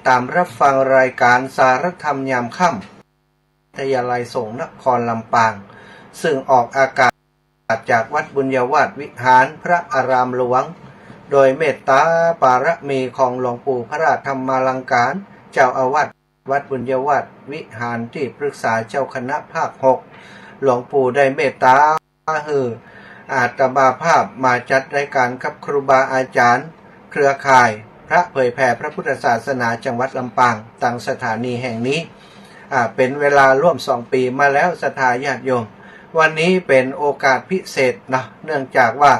ตามรับฟังรายการสารธรรมยามค่ำวิทยาลัยสงฆ์นครลำปางซึ่งออกอากาศจากวัดบุญญาวาสวิหารพระอารามหลวงโดยเมตตาปารมีของหลวงปู่พระราชธรรมาลังการเจ้าอาวาสวัดบุญญาวาสวิหารที่ปรึกษาเจ้าคณะภาค 6หลวงปู่ได้เมตตาอาตมาภาพมาจัดรายการกับครูบาอาจารย์เครือข่ายพระเผยแผ่พระพุทธศาสนาจังหวัดลำปางตั้งสถานีแห่งนี้เป็นเวลาร่วม2 ปีมาแล้วศรัทธาญาติโยมวันนี้เป็นโอกาสพิเศษนะเนื่องจากว่า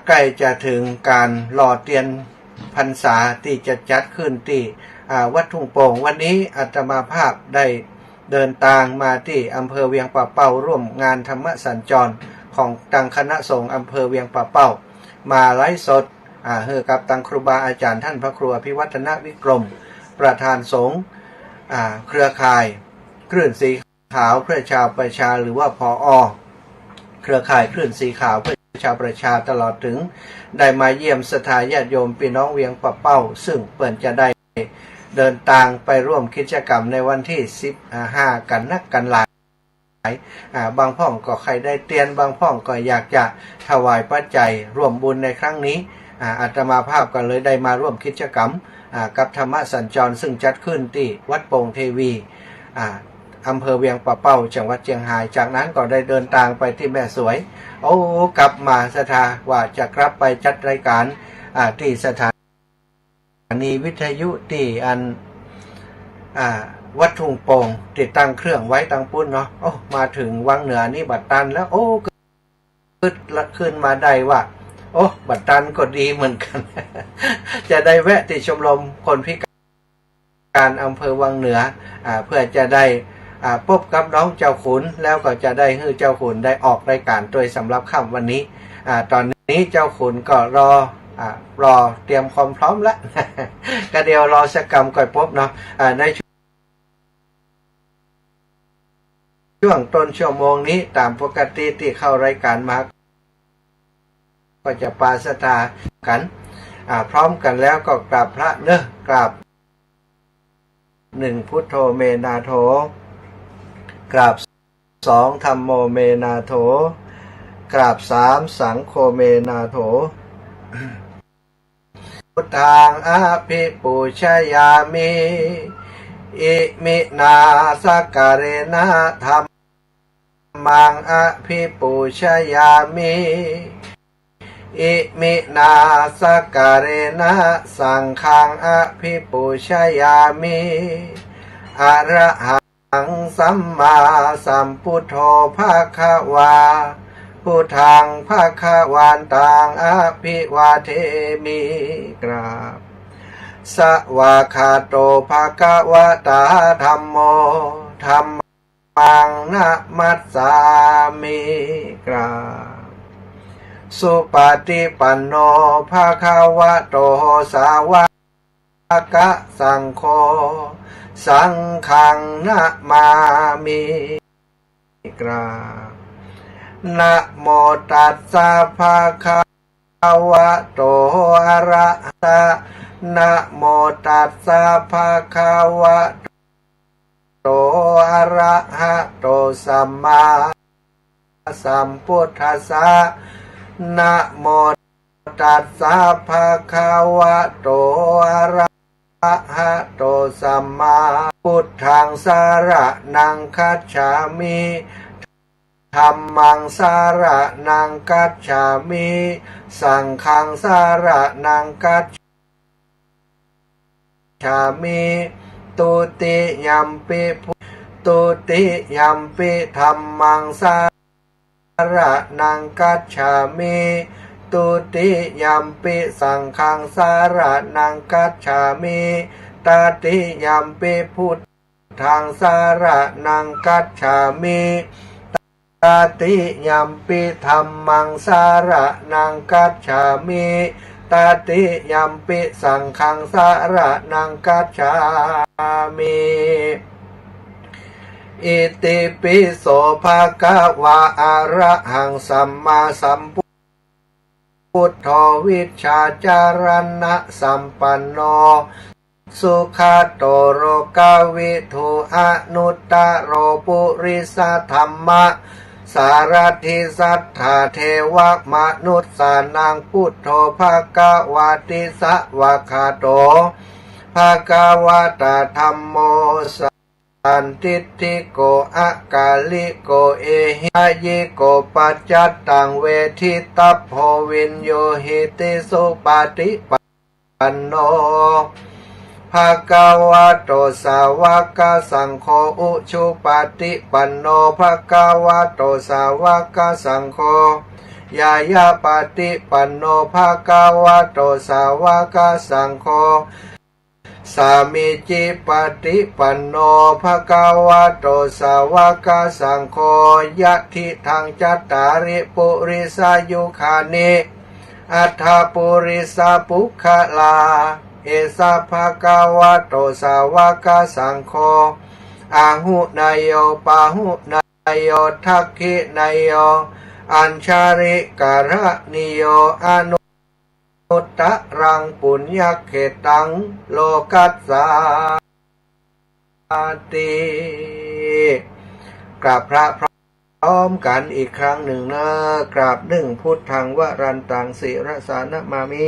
ใกล้จะถึงการหล่อเทียนพรรษาที่จะจัดขึ้นที่วัดทุ่งโป่งวันนี้อาตมาภาพได้เดินทางมาที่อำเภอเวียงป่าเป้าร่วมงานธรรมสัญจรของตังคณะสงฆ์อำเภอเวียงป่าเป้ามาไลฟ์สดกับตังครูบาอาจารย์ท่านพระครูอภิวัฒนวิกรมประธานสงฆ์เครือข่ายคลื่นสีขาวเพื่อชาวประชาหรือว่าผอ.เครือข่ายคลื่นสีขาวเพื่อชาวประชาตลอดถึงได้มาเยี่ยมศรัทธาญาติโยมพี่น้องเวียงป่าเป้าซึ่งเปิ่นจะได้เดินทางไปร่วมกิจกรรมในวันที่15กันนักกันหลายบางพ่องก็ใครได้เตียนบางพ่องก็อยากจะถวายปัจจัยร่วมบุญในครั้งนี้อาตมาภาพก็เลยได้มาร่วมกิจกรรมกับธรรมสัญจรซึ่งจัดขึ้นที่วัดโป่งเทวีอำเภอเวียงป่าเป้าจังหวัดเชียงรายจากนั้นก็ได้เดินทางไปที่แม่สวยกลับมาศรัทธาว่าจะกลับไปจัดรายการที่สถานีวิทยุที่วัดทุ่งโป่งติดตั้งเครื่องไว้ตั้งปุ้นเนาะมาถึงวังเหนือนี่บัดตันแล้วขึ้นละขึ้นมาได้ว่าบัดตันก็ดีเหมือนกัน จะได้แวะที่ชมรมคนพิการอำเภอวังเหนือเพื่อจะได้พบกับน้องเจ้าขุนแล้วก็จะได้ให้เจ้าขุนได้ออกรายการโดยสำหรับค่ำวันนี้ตอนนี้เจ้าขุนก็รอเตรียมความพร้อมแล้ว ก็เดี๋ยวรอสักกรรมก่อยพบเนาะในช่วงต้นชั่วโมงนี้ตามปกติที่เข้ารายการมาก็จะปาศรัทธากันพร้อมกันแล้วก็กราบพระเนอะกราบ1พุทโธเมนาโถกราบ2ธัมโมเมนาโถกราบ3สังโฆเมนาโถพุทธังอภิปูชยามิอิมินาสการเรนะธัมมังอภิปูชยามิอิมินาสการเรนะสังฆังอภิปูชยามิอะระหังสัมมาสัมพุทโธภะคะวาพุทธังภะคะวันตังอภิวาเทมิกราบสวากขาโตภะคะวะตาธัมโมธัมมังนะมัสสามิกราบสุปฏิปันโนภะคะวะโตสาวกสังโฆสังฆังนะมามิกราบนะโมตัสสะภะคะวะโตอะระหะนะโมตัสสะภะคะวะโตอะระหะโตสัมมาสัมพุทธัสสะนะโมตัสสะภะคะวะโตอะระหะโตสัมมาพุทธังสารนังคัจฉามิธัมมังสารนังคัจฉามิสังฆังสารนังคัจฉามิตุติยัมปิตุติยัมปิธัมมังสารนังคัจฉามิตุติยัมปิสังฆังสารนังคัจฉามิตติยัมปิพุทธังสารนังคัจฉามิตติยัมปิธัมมังสารนังคัจฉามิตติยัมปิสังฆังสารนังคัจฉามิอิติปิโสภะคะวะอะระหังสัมมาสัมพุท พุทโธวิชาจารณะสัมปันโนสุขาโตโรกาวิทูอนุตตโรปุริสธรรมะสารถิสัทธาเทวมนุษสานังพุทโธภควาติสวะคาโตภควตาธัมโมสันติติโกอากาลิโกเอหิยิโกปัจจัตตังเวทิตัพโพวินโยหิติสุปฏิปันโนภะคะวะโตสาวกสังโฆอุชุปฏิปันโนภะคะวะโตสาวกสังโฆยายาปฏิปันโนภะคะวะโตสาวกสังโฆสามิจิปฏิปันโนภะคะวะโตสาวกสังโฆยะทิทังจัตตาริปุริสายุคานิอัฏฐปุริสาปุคลาเอสะภะคะวะโตสาวกสังโฆอาหุนายโยปาหุนายโยทักขินายโยอัญชาริการะนิโยอนุตตรังปุญญเขตังโลกัสสาติกราบพระพร้อมกันอีกครั้งหนึ่งนะกราบหนึ่งพุทธังวรันตังศิรสานะมามิ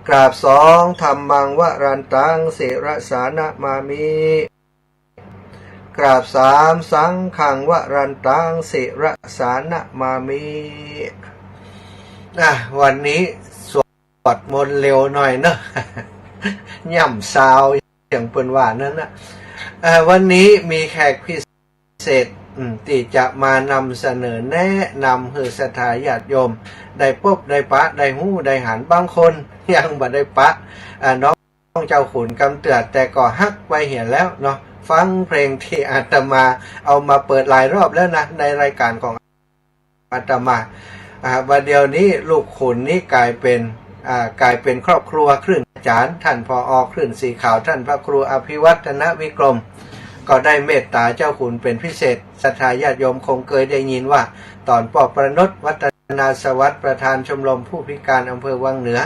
กราบสองธัมมังวรันตังศิรสานะมามิกราบสามสังฆังวรันตังศิรสานะมามิวันนี้สวดมนต์เร็วหน่อยเนอะย่ำซาวอย่างเปิ้นว่านั้นนะวันนี้มีแขกพิเศษที่จะมานำเสนอแนะนำให้ศรัทธาญาติโยมได้พบได้ปะได้หู้ได้หันบางคนยังบ่ได้ปะน้องเจ้าขุนกำเตือนแต่ก็ฮักไปเห็นแล้วเนาะฟังเพลงที่อาตมาเอามาเปิดหลายรอบแล้วนะในรายการของอาตมาวันเดียวนี้ลูกขุนนี้กลายเป็นครอบครัวคลื่นอาจารย์ท่านผอ.คลื่นสีขาวท่านพระครูอภิวัฒนวิกรมก็ได้เมตตาเจ้าขุนเป็นพิเศษศรัทธาญาติโยมคงเคยได้ยินว่าตอนปอประนตวัฒนาสวัสดิ์ประธานชมรมผู้พิการอำเภอวังเหนือ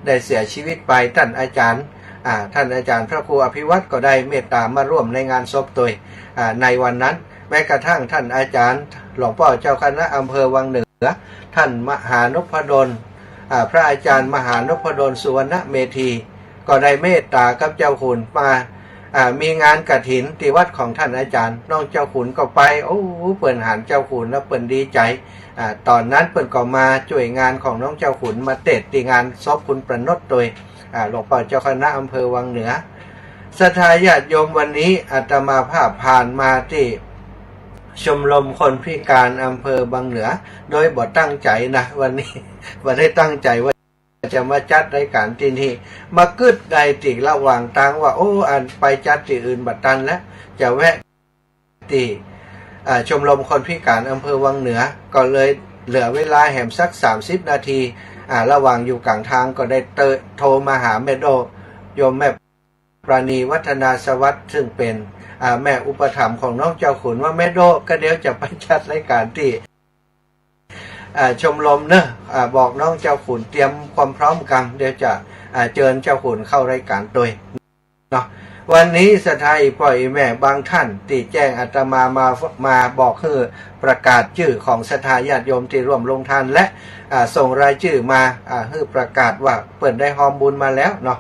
ได้เสียชีวิตไปท่านอาจารย์พระครูอภิวัตรก็ได้เมตตามาร่วมในงานศพโดยในวันนั้นแม้กระทั่งท่านอาจารย์หลวงพ่อเจ้าคณะอำเภอวังเหนือท่านมหานพดลพระอาจารย์มหานพดลสุวรรณเมธีก็ได้เมตตากับเจ้าขุนมามีงานกฐินที่วัดของท่านอาจารย์น้องเจ้าขุนก็ไปโอ้เปิ่นหันเจ้าขุนแล้วเปิ่นดีใจตอนนั้นเปิ่นก็มาช่วยงานของน้องเจ้าขุนมาเตะที่งานศพคุณประนตโดยหลวงพ่อเจ้าคณะอำเภอวังเหนือศรัทธาญาติโยมวันนี้อาตมาภาพผ่านมาที่ชมรมคนพิการอำเภอวังเหนือโดยบ่ตั้งใจนะวันนี้บ่ได้ตั้งใจว่าจะมาจัดรายการที่นี่มากึดไกลติกระหว่างทางว่าอันไปจัดที่อื่นบัดตันแล้วจะแวะที่ชมรมคนพิการอำเภอวังเหนือก็เลยเหลือเวลาแหมสัก30 นาทีระหว่างอยู่กลางทางก็ได้โทรมาหาแม่โดโยมแม่ปราณีวัฒนาสวัสดิ์ซึ่งเป็นแม่อุปถัมภ์ของน้องเจ้าขุนว่าแม่โดก็เดี๋ยวจะไปจัดรายการที่ชมรมเนอะบอกน้องเจ้าขุนเตรียมความพร้อมกันเดี๋ยวจะเชิญเจ้าขุนเข้ารายการโดยเนาะวันนี้ศรัทธาอีพ่ออีแม่บางท่านที่แจ้งอาตมาบอกให้ประกาศชื่อของศรัทธาญาติโยมที่ร่วมลงทานและส่งรายชื่อมาให้ประกาศว่าเปิดได้หอมบุญมาแล้วเนาะ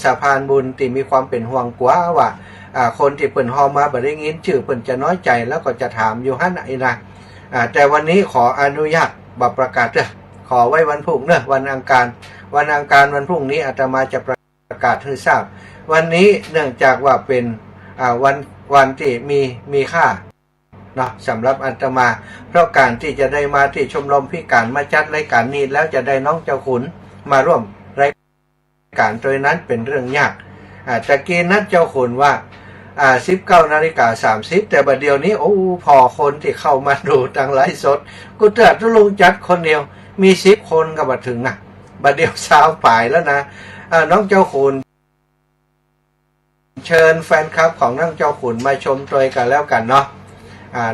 สะพานบุญที่มีความเป็นห่วงกว่าว่าคนที่เปิดหอมมาบ่ได้ยินชื่อเปิดจะน้อยใจแล้วก็จะถามอยู่หั่นนะแต่วันนี้ขออนุญาตบอกประกาศเถอะขอไว้วันพรุ่งเนอะวันอังคารวันพรุ่งนี้อาตมาจะประกาศให้ทราบวันนี้เนื่องจากว่าเป็นวันที่มีค่าเนาะสำหรับอาตมาเพราะการที่จะได้มาที่ชมรมพิการมาจัดรายการนี้แล้วจะได้น้องเจ้าขุนมาร่วมรายการโดยนั้นเป็นเรื่องยากตะกี้นัดเจ้าขุนว่า19:30แต่บัดเดียวนี้พอคนที่เข้ามาดูทางไลฟ์สดกูเตือนลุงจัดคนเดียวมี10 คนก็มาถึงบัดเดียวเช้าป่ายแล้วนะน้องเจ้าขุนเชิญแฟนคลับของน้องเจ้าขุนมาชมตัวกันแล้วกันเนาะ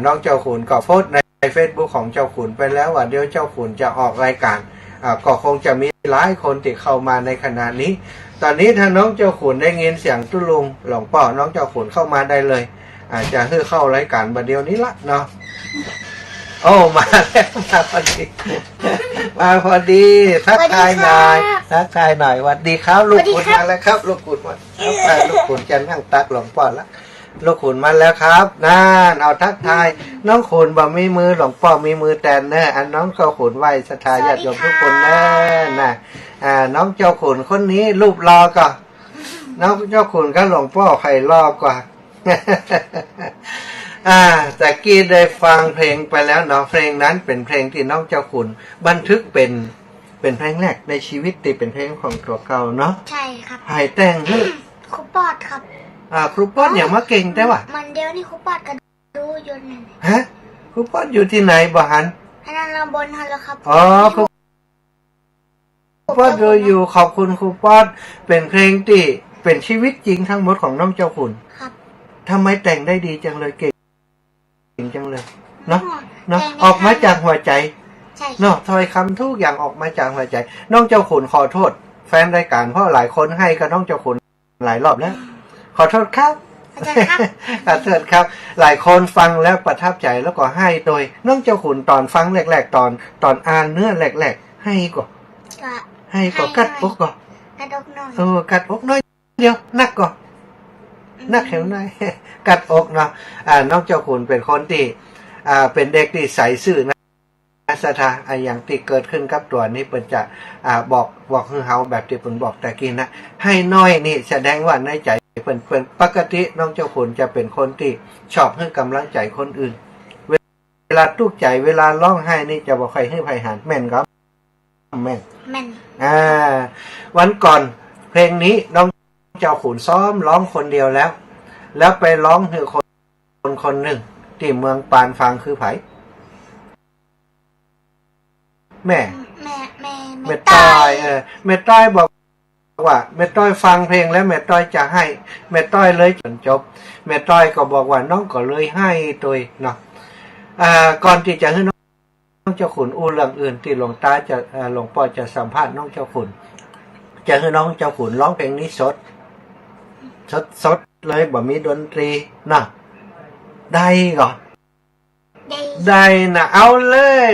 น้องเจ้าขุนก็โพสต์ใน Facebook ของเจ้าขุนไปแล้วว่าเดี๋ยวเจ้าขุนจะออกรายการก็คงจะมีหลายคนที่เข้ามาในขณะนี้ตอนนี้ถ้าน้องเจ้าขุนได้ยินเสียงตุ้ลุงหลวงพ่อน้องเจ้าขุนเข้ามาได้เลยอาจจะให้เข้ารายการบัดเดียวนี้ละเนาะโอ้มาแล้วมาพอดีมาพอดีทักทายหน่อยทักทายหน่อยสวัสดีครับลูกขุนมาแล้วครับลูกขุนมาลูกขุนจะนั่งตักหลวงพ่อละลูกขุนมาแล้วครับนั่นเอาทักทายน้องขุนบ่มีมือหลวงพ่อมีมือแตนเนออันน้องเจ้าขุนไหวศรัทธาญาติโยมทุกคนเนอน่ะน้องเจ้าขุนคนนี้รูปรอก็น้องเจ้าขุนก็หลวงพ่อใครรอกว่าแต่กี้ได้ฟังเพลงไปแล้วเนาะเพลงนั้นเป็นเพลงที่น้องเจ้าขุนบันทึกเป็นเพลงแรกในชีวิตที่เป็นเพลงของตัวเก่าเนาะใช่ครับให้แต่งคือครูปอดครับครูปอดอย่างมาเก่งแต่ว่ามันเดียวนี่ครูปอดก็ดูอยู่นั่นฮะครูปอดอยู่ที่ไหนบ่หันอันนั้นเราบนฮัลโหลครับครูปอดดูอยู่ขอบคุณครูปอดเป็นเพลงที่เป็นชีวิตจริงทั้งหมดของน้องเจ้าขุนครับทำไมแต่งได้ดีจังเลยเก่งจังเลยเนาะออกมาจากหัวใจเนาะถ้อยคำทุกอย่างออกมาจากหัวใจน้องเจ้าขุนขอโทษแฟนรายการเพราะหลายคนให้กับน้องเจ้าขุนหลายรอบแล้วขอโทษครับขอโทษครับหลายคนฟังแล้วประทับใจแล้วก็ให้โดยน้องเจ้าขุนตอนฟังแรกๆตอนอ่านเนื้อแรกๆให้ก็กัดอกก็กัดอกน้อยกัดอกน้อยเดียวนักก็นักแข็งหน่อยกัดอกเนาะน้องเจ้าขุนเป็นคนที่เป็นเด็กที่ใสซื่อนะศรัทธาอย่างที่เกิดขึ้นกับตัวนี้เปิ่นจะบอกคือเฮาแบบที่เปิ่นบอกแต่กี้นะให้น้อยนี่แสดงว่าในใจเปิ่นปกติน้องเจ้าขุนจะเป็นคนที่ชอบให้กำลังใจคนอื่นเวลาทุกข์ใจเวลาร้องไห้นี่จะบ่ค่อยให้ไผหารแม่นครับแม่นวันก่อนเพลงนี้น้องเจ้าขุนซ้อมร้องคนเดียวแล้วไปร้องให้คนหนึ่งที่เมืองปานฟังคือไผแม่ต้อยแม่ต้อยบอกว่าแม่ต้อยฟังเพลงแล้วแม่ต้อยจะให้แม่ต้อยเลยจนจบแม่ต้อยก็บอกว่าน้องก็เลยให้ตัวเนาะก่อนที่จะให้น้องเจ้าขุนอู้เรื่องอื่นที่หลวงตาจะหลวงพ่อจะสัมภาษณ์น้องเจ้าขุนจะให้น้องเจ้าขุนร้องเพลงนี้สดเลยบ่มีดนตรีนะได้ก่อนได้นะเอาเลย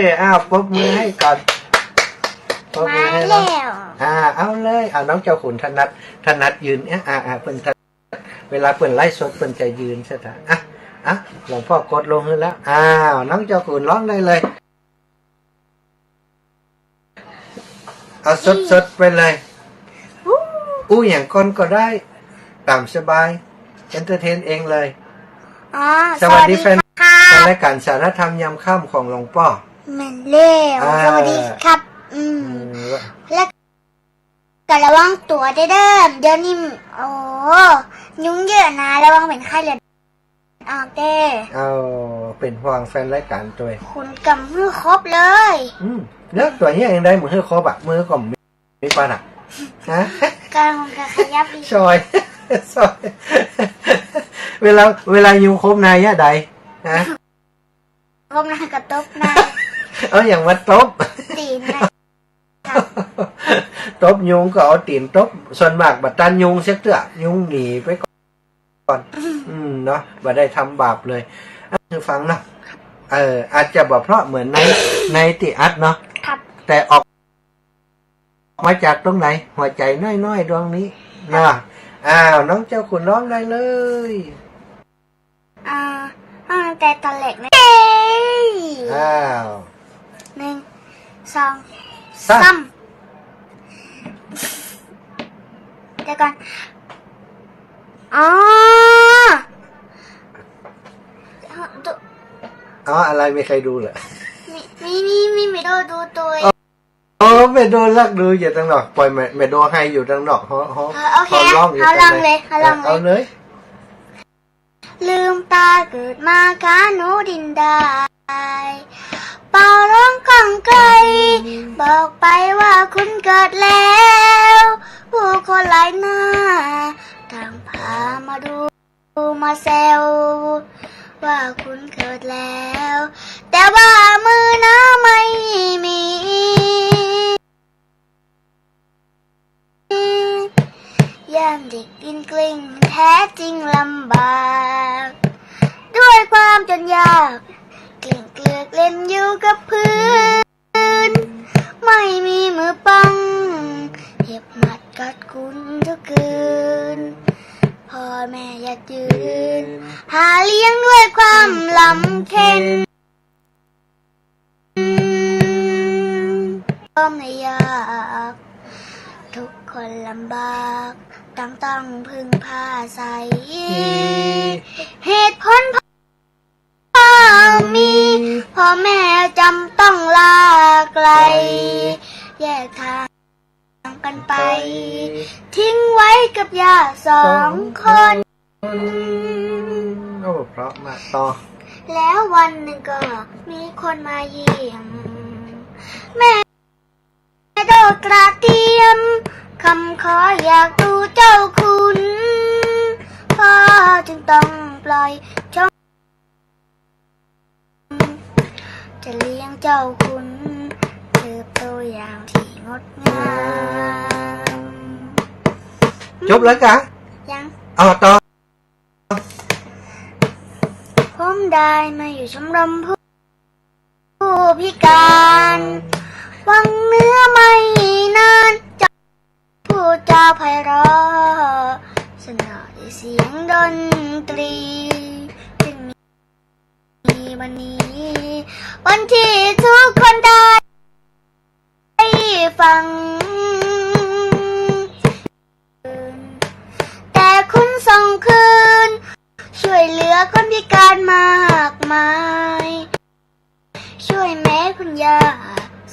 ปรบมือให้ก่อนปรบมือให้น้องเอาเลยน้องเจ้าขุนถนัดยืนเพิ่นเวลาเพิ่นไล่สดเพิ่นจะยืนใช่ไหมหลวงพ่อกดลงให้แล้วน้องเจ้าขุนร้องได้เลยเอาสดไปเลยอย่างก้นก็ได้ตามสบายเอนเตอร์เทนเองเลยสวัสดีแฟนรายการสารธรรมยามค่ำของหลวงพ่อแม่นเล่สวัสดีครับแล้วก็ระวังตัวเด้อเดี๋ยวนี้ยุงเยอะนะระวังเป็นไข้เลือดออกเด้เป็นห่วงแฟนรายการตัวคุณกำมือครบเลย แล้วตัวนี้ยังได้มือครบมือก็มีปานกำลังขยับดีซอยเวลายุงครบนายใดครบนายกับตบนายอย่างว่าตบตีนนะตบยุงก็เอาตีนตบส่วนมากบัดตันยุงเสียเถอะยุงหนีไปก่อนเนาะบ่ได้ทำบาปเลยฟังนะอาจจะบอกเพราะเหมือนในติอัดเนาะแต่ออกมาจากตรงไหนหัวใจน้อยๆดวงนี้นะน้องเจ้าขุนร้องได้เลยแต่ตอนเล็กนะ1 2 3เดี๋ยวก่อนอะไรไม่เคยดูเหรอไม่ดูตัวไม่โดนลักดูอยู่ตั้งนอกปล่อยไม่โดนให้อยู่ตั้งนอกเขาร้องอยู่ตั้งเอาเลยลืมตาเกิดมากาโนดินได้เป่าร้องก้องไกลบอกไปว่าคุณเกิดแล้วผู้คนหลายหน้าต่างพามาดูมาแซวว่าคุณเกิดแล้วแต่ แต่ว่ามือนะไม่มียามเด็กกินกลิ้งแท้จริงลำบากด้วยความจนยากกลิ้งเกลือกเล่นอยู่กับพื้นไม่มีมือป้องเห็บหมัดกัดคุณทุกคืนพ่อแม่อยากยืนหาเลี้ยงด้วยความลำเค็ญก็ไม่อยากทุกคนลำบากต้องพึ่งพาอาศัยเหตุผลพ่อมีพ่อแม่จำต้องลาไกลแยกทางกันไปทิ้งไว้กับย่าสองคนโอ้เพราะมากต่อแล้ววันหนึ่งก็มีคนมาเยี่ยมแม่โดดกระเทียมคำขออยากดูเจ้าคุณพ่อจึงต้องปล่อยช่องจะเลี้ยงเจ้าคุณเติบโตอย่างที่งดงามจบแล้วกะยังต่อผมได้มาอยู่ชมรมผู้พิการฟังเนื้อไม่นานจะพูดจาไพเราะสนอด้วยเสียงดนตรีจึงมีวันนี้วันที่ทุกคนได้ฟังแต่คุณส่งคืนช่วยเหลือคนพิการมากมายช่วยแม่คุณย่า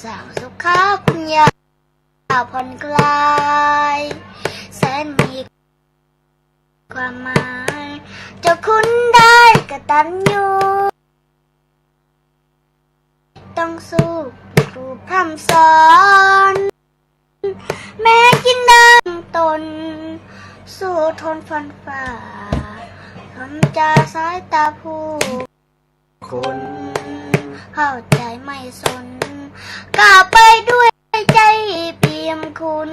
สร้างสุขาคุณย่าผ่อนคลายแสนมีความหมายเจ้าคุณได้กตัญญูต้องสู้ครูพร่ำสอนแม้กินน้ำตนสู้ทนฟันฝ่าทำจากสายตาผู้คนเข้าใจไม่สนก้าวไปด้วยใจเปี่ยมคุณ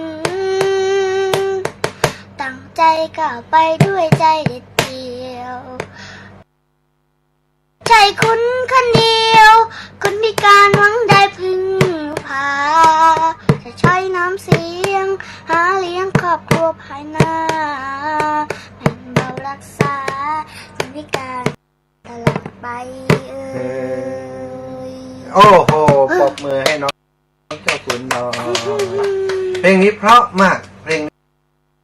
ตั้งใจก้าวไปด้วยใจเด็ดเดี่ยวใช่คุณคนเดียวคนพิการหวังได้พึ่งพาจะใช้น้ำเสียงหาเลี้ยงครอบครัวภายหน้าเป็นเบารักษาคนพิการตลอดไปโอ้โหปรบมือให้น้องเจ้าขุนน้อยเพลงนี้เพราะมากเพลง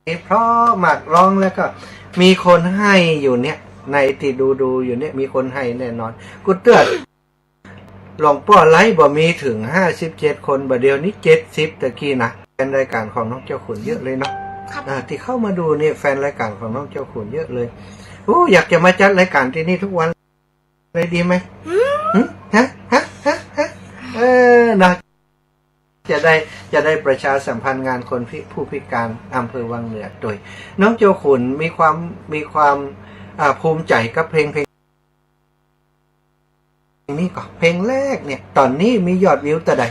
นี้เพราะมากร้องแล้วก็มีคนให้อยู่เนี่ยในที่ดูอยู่เนี่ยมีคนให้แน่นอนกูเตือนหลวงพ่อไลฟ์บ่มีถึง57คนบ่เดียวนี้70ตะกี้นะแฟนรายการของน้องเจ้าขุนเยอะเลยเนาะที่เข้ามาดูเนี่ยแฟนรายการของน้องเจ้าขุนเยอะเลยโอ้อยากจะมาจัดรายการที่นี่ทุกวันเลยดีไหมฮะนะจะได้ประชาสัมพันธ์งานคนผู้พิการอำเภอวังเหนือโดยน้องเจ้าขุนมีความภูมิใจกับเพลงนี้ก่อนเพลงแรกเนี่ยตอนนี้มียอดวิวแต่ใด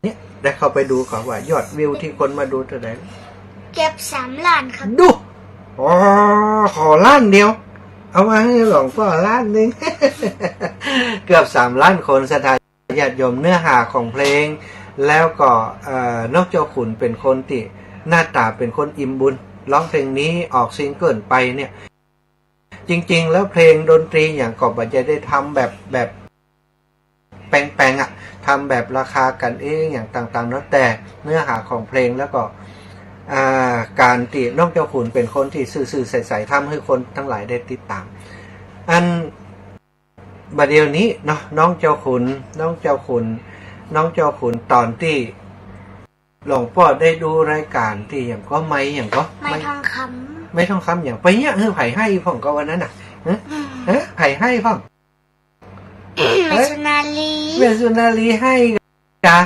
เนี่ยได้เข้าไปดูก่อนว่ายอดวิวที่คนมาดูแต่ใดเก็บ3 ล้านครับดูขอล้านเดียวเอามาให้หลวงพ่อล้านนึง เกือบ3 ล้านคนศรัทธาญาติโยมเนื้อหาของเพลงแล้วก็นกเจ้าขุนเป็นคนที่หน้าตาเป็นคนอิ่มบุญร้องเพลงนี้ออกซิงเกิลไปเนี่ยจริงๆแล้วเพลงดนตรีอย่างกอบจะได้ทำแบบแปลงทำแบบราคากันเองอย่างต่างๆเนาะแต่เนื้อหาของเพลงแล้วก็การที่น้องเจ้าขุนเป็นคนที่ซื่อๆใสๆทำให้คนทั้งหลายได้ติดตามอันบัดเดี๋ยวนี้เนาะน้องเจ้าขุนตอนที่หลวงพ่อได้ดูรายการที่อย่างก็ไม่ทองคำอย่างไปเนี่ยไผ่ให้พ่องก็วันนั้นน่ะไผ่ให้พ่องเมสุนาลีให้จ้ะ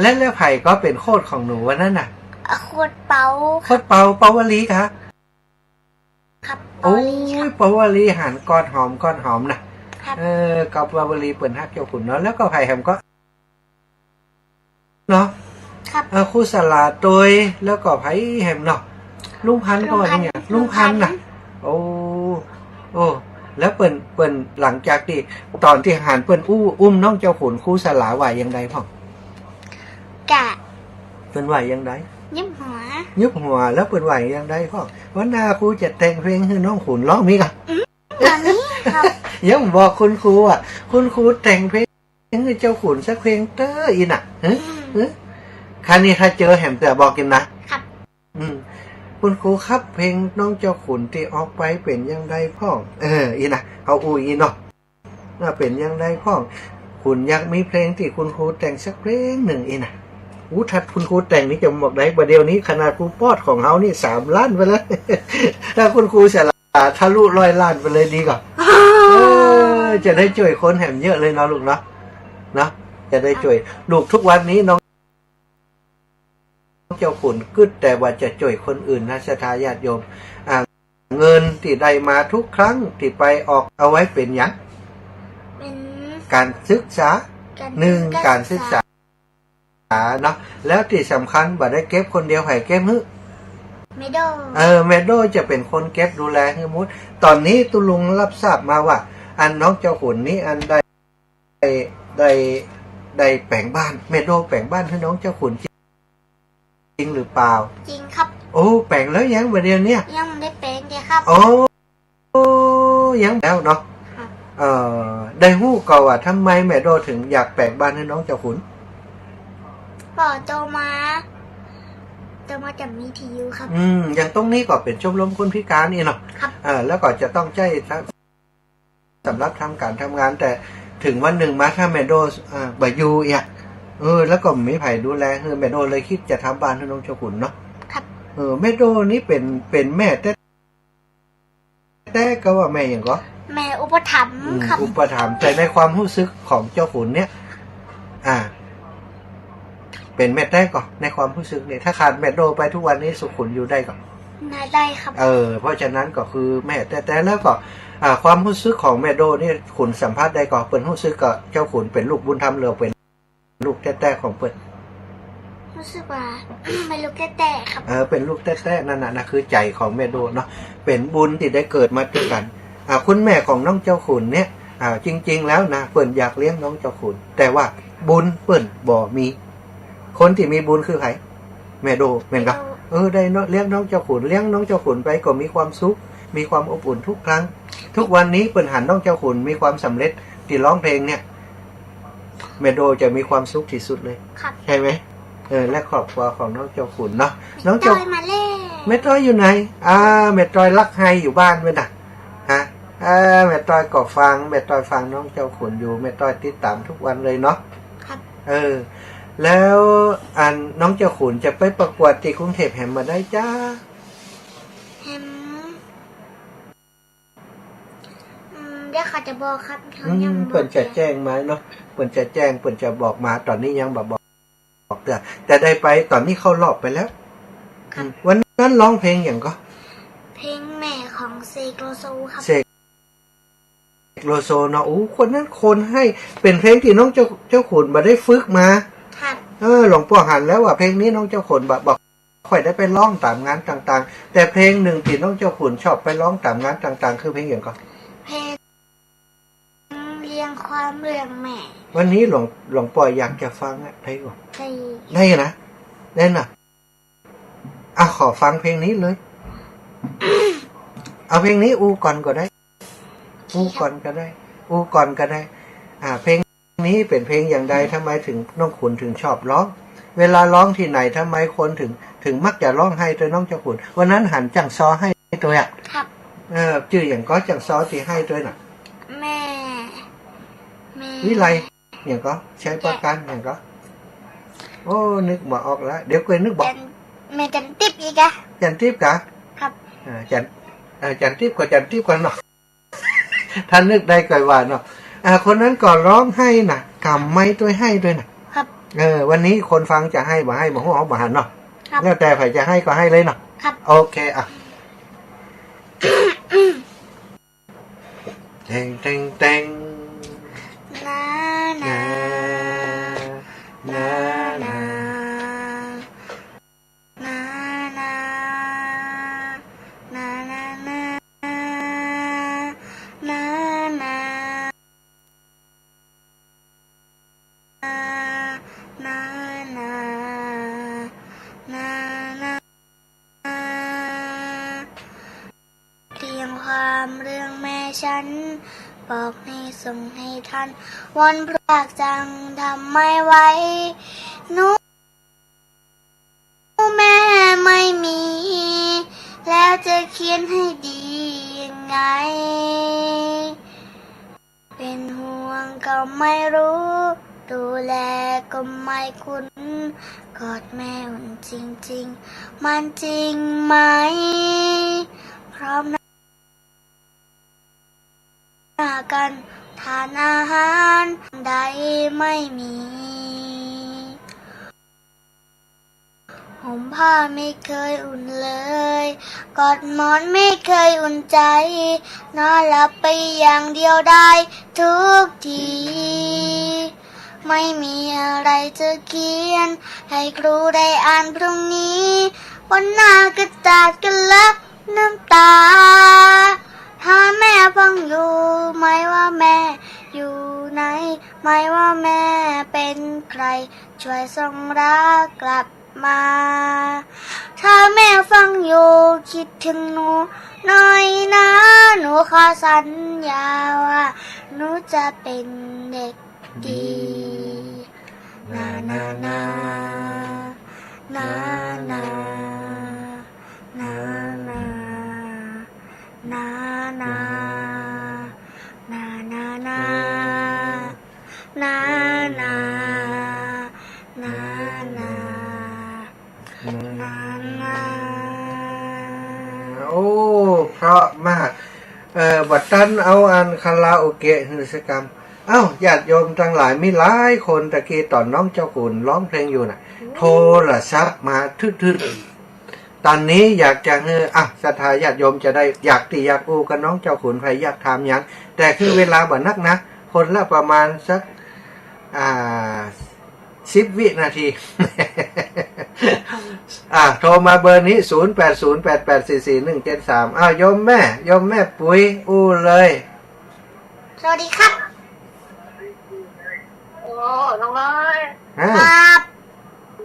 แล้วไผ่ก็เป็นโคตรของหนูวันนั้นน่ะโคตรเปาวลีคะครับโอ้ยปาวลีหันก้อนหอมนะ กับวาวลีเปิ่นฮักเจ้าขุนเนาะแล้วก็ไผ่แฮมก็เนาะครับครูสลาตยแล้วก็ไผ่แฮมเนาะลุงพันธุ์ก็ว่าอย่างเงี้ยลุงพันธุ์น่ะโอ้แล้วเปิ่นหลังจากที่ตอนที่หานเปิ่นอุ้มน้องเจ้าขุนครูสลาว่ายังไงพ่อกะเปิ่นว่ายังไงยุบหัวแล้วเปิ่นว่ายังไงพ่อวันหน้าครูจะแต่งเพลงให้น้องขุนร้องมีกะตอนนี้ครับยังบอกคุณครูอ่ะคุณครูแต่งเพลงให้เจ้าขุนสักเพลงเต้ออีน่ะคราวนี้ถ้าเจอแหมแต่บอกกันนะครับคุณครูครับเพลงน้องเจ้าขุนที่ออกไปเป็นยังไงพ่องอีน่ะเอาอีเนาะว่าเป็นยังไงพ่องคุณอยากมีเพลงที่คุณครูแต่งสักเพลงหนึ่งอีน่ะถ้าคุณครูแต่งนี่จะบอกได้ประเดี๋ยวนี้ขนาดครูปอดของเฮานี่3 ล้านไปแล้วถ้าคุณครูสลาทะลุ100 ล้านไปเลยดีกว่าจะได้ช่วยคนแหมเยอะเลยเนาะลูกเนาะจะได้ช่วยลูกทุกวันนี้น้องเจ้าขุนกึดแต่ว่าจะช่วยคนอื่นนะศรัทธาญาติโยมเงินที่ได้มาทุกครั้งที่ไปออกเอาไว้เป็นหยังเป็นการศึกษาการศึกษาเนาะแล้วที่สำคัญบ่ได้เก็บคนเดียวให้เก็บฮึเมโดเมโดจะเป็นคนเก็บดูแลให้มุดตอนนี้ตุลุงรับทราบมาว่าอันน้องเจ้าขุนนี้อันได้แปลงบ้านเมโดแปลงบ้านให้น้องเจ้าขุนจริงหรือเปล่าจริงครับโอ้แปลงแล้วยังประเดี๋ยวนี้ยังไม่ได้แปลงเลยครับโอ้ยังแล้วเนาะได้ฮู้ก็ว่าทำไมเมโดถึงอยากแปลงบ้านให้น้องเจ้าขุนก็โตมาจะมีทีอยู่ครับอย่างตรงนี้ก็เป็นชมรมคนพิการนี่เนาะครับแล้วก็จะต้องใช้สำหรับทำการทำงานแต่ถึงวันหนึ่งมาถ้าแมโดบ่อยู่อ่ะแล้วก็ไม่ไผ่ดูแลแมโดเลยคิดจะทำบ้านให้น้องเจ้าขุนเนาะครับแมโดนี่เป็นแม่แต่ก็ว่าแม่อย่างก็แม่อุปถัมภ์ครับอุปถัมภ์แต่ในความรู้สึกของเจ้าขุนเนี่ยเป็นแม่ได้ก่อนในความรู้สึกเนี่ยถ้าขาดแม่โดไปทุกวันนี้สุขุนอยู่ได้ก่อนได้ครับเพราะฉะนั้นก็คือแม่แต่แล้วก็ความรู้สึกของแม่โดนี่ขุนสัมภาษณ์ได้ก่อนเป็นรู้สึกก็เจ้าขุนเป็นลูกบุญธรรมหรือเป็นลูกแต่ของเปิ้นรู้สึกว่าเป็นลูกแต่ครับเป็นลูกแต่นั่นน่ะคือใจของแม่โดเนาะเป็นบุญที่ได้เกิดมาด้วยกันคุณแม่ของน้องเจ้าขุนเนี่ยจริงๆแล้วนะเปิ้นอยากเลี้ยงน้องเจ้าขุนแต่ว่าบุญเปิ้นบ่มีคนที่มีบุญคือใครแม่โดแม่นก็ได้เนาะเลี้ยงน้องเจ้าขุนเลี้ยงน้องเจ้าขุนไปก็มีความสุขมีความอบอุ่นทุกครั้งทุกวันนี้เปิ้นหันน้องเจ้าขุนมีความสำเร็จที่ร้องเพลงเนี่ยแม่โดจะมีความสุขที่สุดเลยใช่ไหมและครอบครัวของน้องเจ้าขุนเนาะน้องเจ้ามาเล่แม่ต้อยอยู่ไหนแม่ต้อยรักไฮอยู่บ้านไหมน่ะฮะแม่ต้อยก็ฟังแม่ต้อยฟังน้องเจ้าขุนอยู่แม่ต้อยติดตามทุกวันเลยเนาะครับแล้วน้องเจ้าขุนจะไปประกวดที่กรุงเทพแห่งมาได้จ้าแฮมเดี๋ยวเขาจะบอกครับเขายังเปิ่นจะแจ้งไหมเนาะเปิ่นจะแจ้งเปิ่นจะบอกมาตอนนี้ยังบอกแต่ได้ไปตอนนี้เข้ารอบไปแล้ววันนั้นร้องเพลงอย่างก็เพลงแม่ของเซกโลโซครับเซกโลโซเนาะคนนั้นคนให้เป็นเพลงที่น้องเจ้าขุนมาได้ฝึกมาหลวงพ่อหันแล้วว่าเพลงนี้น้องเจ้าขุนบอกค่อยได้ไปร้องตามงานต่างๆแต่เพลงหนึ่งที่น้องเจ้าขุนชอบไปร้องตามงานต่างๆคือเพลงอย่างก็เพลงเรียงความเรื่องแม่วันนี้หลวงพ่ออยากจะฟังเพลงได้นะได้น่ะขอฟังเพลงนี้เลยเอาเพลงนี้ก่อนก็ได้ก่อนก็ได้เพลงนี้เป็นเพลงอย่างใดทำไมถึงน้องขุนถึงชอบร้องเวลาร้องที่ไหนทำไมคนถึงมักจะร้องให้ตัวน้องเจ้าขุนวันนั้นหันจังซอให้ตัวครับชื่ออย่างก็จังซอที่ให้ตัวน่ะแม่วิไลอย่างก็ใช้ประกันอย่างก็นึกมาออกแล้วเดี๋ยวกูนึกบอกแม่จันทิพย์อีกอะจันทิพย์กะครับจันทิพย์กันเนาะท่านนึกได้ก่อยว่าเนาะคนนั้นก่อนร้องให้น่ะกำไม้ตัวให้ด้วยน่ะครับวันนี้คนฟังจะให้บ่ให้บ่ฮู้เอาบ่หันเนาะแล้วแต่ใครจะให้ก็ให้เลยเนาะครับโอเคเต็ง นานา นานา นานานานานานานานานานาเรียงความเรื่องแม่ฉันบอกให้ส่งให้ทันวันพระจังทำไม่ไหวหนูแม่ไม่มี แล้วจะเขียนให้ดียังไง เป็นห่วงก็ไม่รู้ ดูแลก็ไม่คุ้น กอดแม่อุ่นจริงๆ มันจริงไหม พร้อมหน้ากันทานอาหารใดไม่มีห่มผ้าไม่เคยอุ่นเลยกอดหมอนไม่เคยอุ่นใจนอนหลับไปอย่างเดียวได้ทุกทีไม่มีอะไรจะเขียนให้ครูได้อ่านพรุ่งนี้บนหน้ากระดาษกันละน้ำตาถ้าแม่ฟังอยู่ไม่ว่าแม่อยู่ไหนไม่ว่าแม่เป็นใครช่วยส่งรักกลับมาถ้าแม่ฟังอยู่คิดถึงหนูหน่อยนะหนูขอสัญญาว่าหนูจะเป็นเด็กดีนานานานานานานานานานานานานานานานา โอ้เพราะมากบัดตันเอาอันคาราโอเกะนิสกรรมเอ้าญาติโยมทั้งหลายมีหลายคนตะกี้ตอนน้องเจ้าขุนร้องเพลงอยู่น่ะโทรศัพท์มาทึดๆตอนนี้อยากจะศรัทธาญาติโยมจะได้อยากตีอยากอูกับน้องเจ้าขุนไผอยากถามหยังแต่คือเวลาบ่นักนะคนละประมาณสัก10 วินาที โทรมาเบอร์นี้0808844173โยมแม่ปุ๋ยอู้เลยสวัสดีครับโอ้น้องน้อย ครับ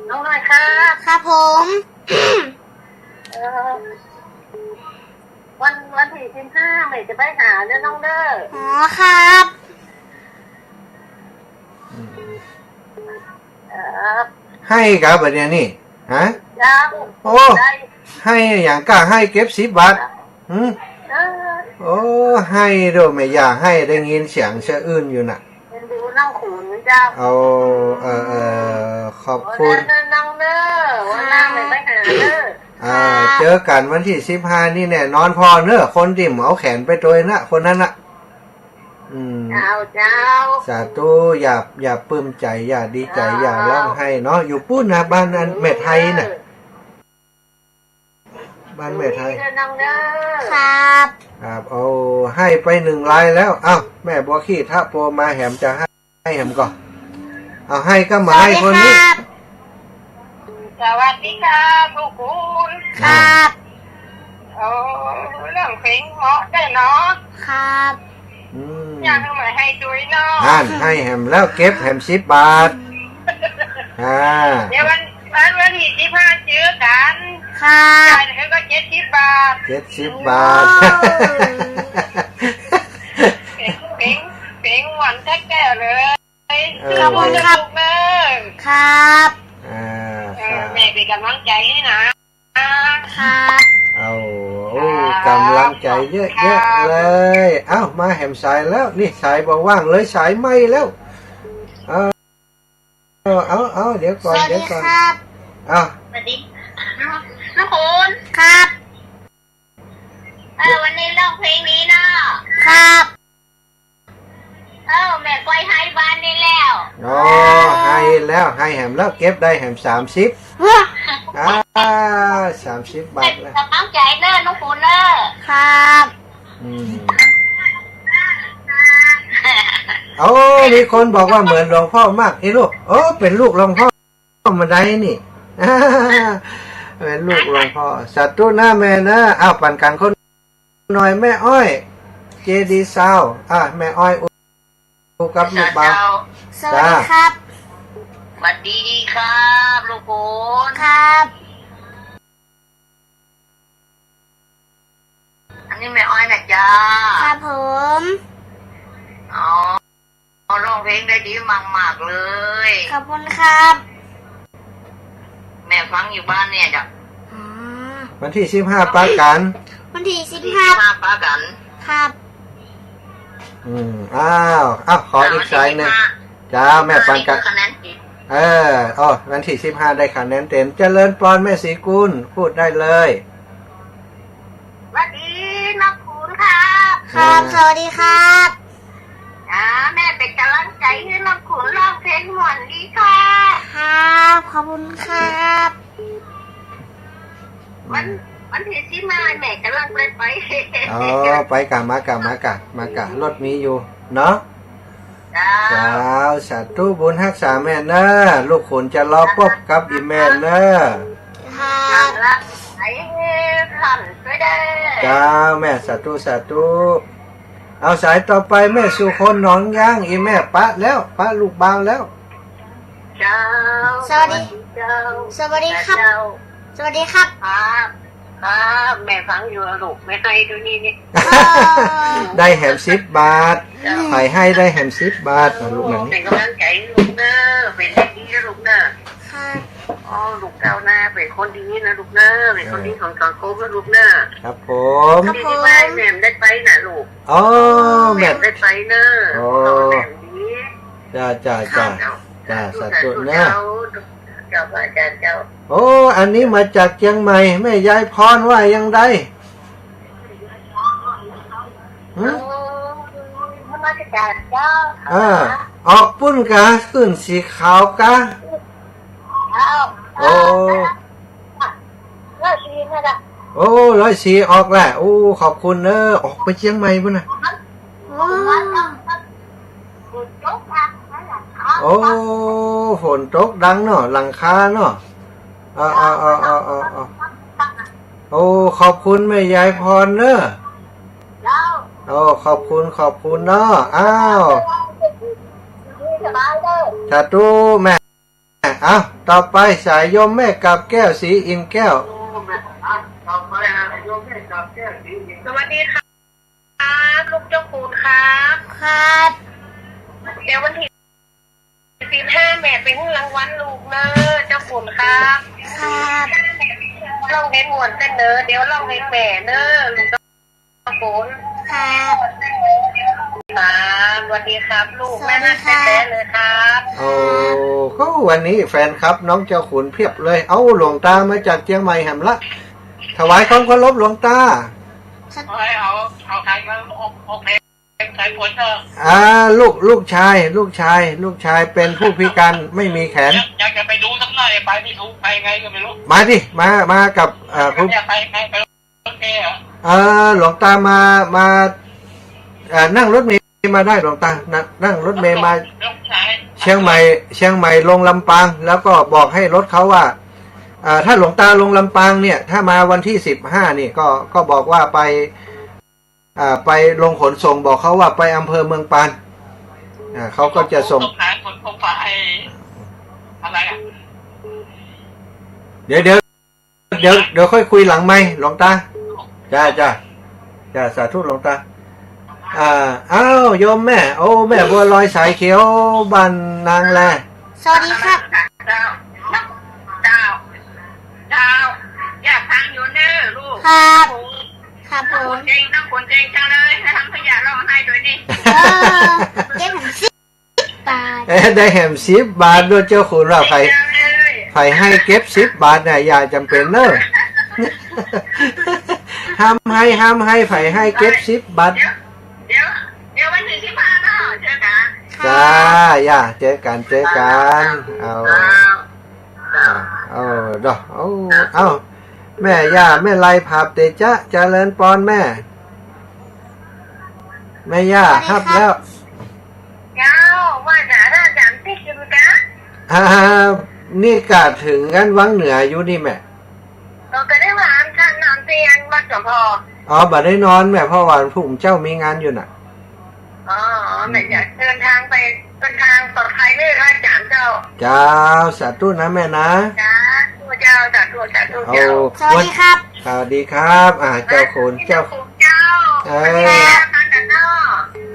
น้องน้อยครับ ครับผม วันที่15เมย์จะไปหาเด้อน้องเด้ออ๋อครับ ให้กับแบบนี้นี่ฮะโอ้ให้อย่างกล้าให้เก็บ10 บาทโอ้ให้ด้วยไม่อยากให้ได้ยินเสียงเชื่ออื่นอยู่น่ะเป็นดูนั่งขุนจ้าเอาขอบคุณนั่งเด้อวันนั่งเลยไปหาเด้อเจอกันวันที่15นี่แน่นอนพอเนอะคนที่เอาแขนไปตัวนะคนนั้นน่ะเจ้าสาธุอย่าปลื้มใจอย่าดีใจอย่าร้องไห้เนาะอยู่ปุ้นนะบ้านอันแม่ไทยน่ะบ้านแม่ไทยครับเอาให้ไป1 รายแล้วแม่บัวขี้ถ้าโปรมาแหมจะให้แหมก่อนเอาให้ก็มาให้คนนี้สวัสดีครับทุกคนครับเรื่องเพลงเหมาะได้เนาะครับอยากมาให้ด้วยเนาะให้แหมแล้วเก็บแหม10 บาทเดี๋ยววันที่15เจอกันครับแล้วก็70 บาท70 บาทเพลงหวานแท้ๆเลยขอบคุณครับครับแม่เป็นกำลังใจให้นะครับกำลังใจเยอะๆเลยมาแหมสายแล้วนี่สายบอกว่างเลยสายไม่แล้วเดี๋ยวก่อนสวัสดีครับสวัสดีน้องคุณครับวันนี้ร้องเพลงนี้เนาะครับแม่ปล่อยให้บ้านนี่แล้วให้แล้วให้แหมแล้วเก็บได้แหม30 30 บาทแล้วกำลังใจเนอะน้องคุณเนอะครับ โอ้มีคนบอกว่าเหมือนหลวงพ่อมากไอ้ลูกโอ้เป็นลูกหลวงพ่อมาได้นี่ เป็นลูกหลวงพ่อสัตว์ตู้หน้าแม่นะอ้าวปั่นกันคนหน่อยแม่อ้อยเจดีซาวแม่อ้อยอุกับลูกบ่าว สวัสดีครับ สวัสดีครับลูกโอน ครับ อันนี้แม่อ้อยนะจ๊ะ ครับผม อ๋อร้องเพลงได้ดีมากๆเลย ขอบคุณครับ แม่ฟังอยู่บ้านเนี่ยจ้ะ อ๋อ วันที่15ปักกัน วันที่ ที่ 15 มาป้ากัน ครับ อ้าวขออีกสายหนึ่งจ้าแม่ปันกัน คะแนนจิต วันที่15ได้คะแนนเต็มเจริญปอนแม่ศรีกุลพูดได้เลย สวัสดีนักคุณครับ ครับ สวัสดีครับ แม่เป็นกำลังใจให้นักคุณร้องเพลงหมวนดีค่ะ ครับ ขอบคุณครับ วันที่ที่มาแม่กำลังไป ไปกะมากะรถมีอยู่เนาะ จ้า เจ้าสาธุบุญรักษาแม่เนอะลูกขุนจะรอพบกับอีแม่เนอะ ครับ ละไอ้ขันไปได้ เจ้าแม่สาธุเอาสายต่อไปแม่สุคนหนองย่างอีแม่ปะแล้วปะลูกบางแล้ว เจ้า สวัสดี เจ้า สวัสดีครับ เจ้า สวัสดีครับ ครับครับแม่ฟังอยู่ลูกไม่ให้ดูนี่นี่ ได้แหม10 บาทไผ่ให้ได้แหม10 บาทลูกหนัง เป็นกำลังใจลูกเด้อเป็นเด็กดีนะลูกเด้อ ครับ อ๋อลูกเก้าหน้าเป็นคนดีนะลูกเด้อเป็นคนดีของสังคมนะลูกเด้อ ครับผม ดีที่บ้านแม่ได้ไปนะลูก อ๋อ แม่ แม่ ได้ไปเนอะแม่ดี จ้าสาธุนะ เจ้าอาจารย์เจ้า โอ้อันนี้มาจากเชียงใหม่แม่ยายพรว่ายังไง พระราชการเจ้า ออกปุ้นกะขึ้นสีขาวกะ โอ้ เลิกดีนะจ๊ะ โอ้104ออกแหละโอ้ขอบคุณเนอะออกไปเชียงใหม่ปุ่นนะโอ้ฝนตกดังเนาะหลังคาเนาะโอ้ขอบคุณแม่ยายพรเนอะโอ้ขอบคุณเนาะอ้าวสาธุแม่ต่อไปสายโยมแม่กับแก้วสีอินแก้ว สวัสดีครับลูกเจ้าคุณครับ ครับ เดี๋ยววันที่15แม่เป็นรางวัลลูกเนอะเจ้าคุณครับ ครับ ลองเล่นหวนเต้นเนอะเดี๋ยวลองเล่นแม่เนอะลูกเจ้าคุณ ครับ ครับสวัสดีครับลูกแม่น่าแท้ๆเลยครับ โอ้ก็วันนี้แฟนครับน้องเจ้าขุนเพียบเลยเอาหลวงตามาจากเชียงใหม่แหมละถวายความเคารพหลวงตา เอาใครมาโอเคใครผลเถอะ ลูกชายเป็นผู้พิการไม่มีแขน อยากจะไปดูสักหน่อยไปไม่ถูกไปไงก็ไม่รู้ มาดิมากับผู้ อยากไปไงไปรถเมล์เหรอ หลวงตามานั่งรถเมล์มาได้หลวงตานั่งรถเมล์มาเชียงใหม่ลงลำปางแล้วก็บอกให้รถเขาว่าถ้าหลวงตาลงลำปางเนี่ยถ้ามาวันที่15นี่ก็บอกว่าไปลงขนส่งบอกเขาว่าไปอำเภอเมืองปานเขาก็จะส่ง ขายผลของฝ่ายอะไรอ่ะ เดี๋ยวค่อยคุยหลังไมค์หลวงตาจ้าสาธุหลวงตาอ้าวโยมแม่โอ้แม่บัวลอยสายเขียวบ้านนางแล สวัสดีครับ เจ้าอยากฟังอยู่เนอะลูก ครับ ครับผม จริงต้องคนจริงจังเลยทำขยะร้องไห้ด้วยนี่ เก็บผม10 บาท ได้แหม10 บาทด้วยเจ้าคุณว่าไผให้เก็บ10 บาทเนี่ยอย่าจำเป็นเนอะห้ามให้ไผให้เก็บ10 บาท เดี๋ยววันที่15เนาะเจอกัน จ้าย่าเจอกันเอาดอกเอาแม่ย่าแม่ไล่ภาพเตจะเจริญปอนแม่ย่าครับแล้ว จ้า บอกว่าจะถ้าอาจารย์ติ๊กอยู่นะ นี่กะถึงกันวังเหนืออยู่นี่แม่ เราก็ได้ว่าท่านนอนเตียนวัดหลวงพ่อ อ๋อบัดได้นอนแม่เพราะว่าผู้เจ้ามีงานอยู่น่ะ อ๋อแต่จะเดินทางไปเดินทางปลอดภัยเลยอาจารย์เจ้า เจ้าสาธุนะแม่นะ จ้าตัวเจ้าจ้าตัวเจ้า สวัสดีครับ สวัสดีครับ เจ้าคุณเจ้า เจ้าทานกันเนาะ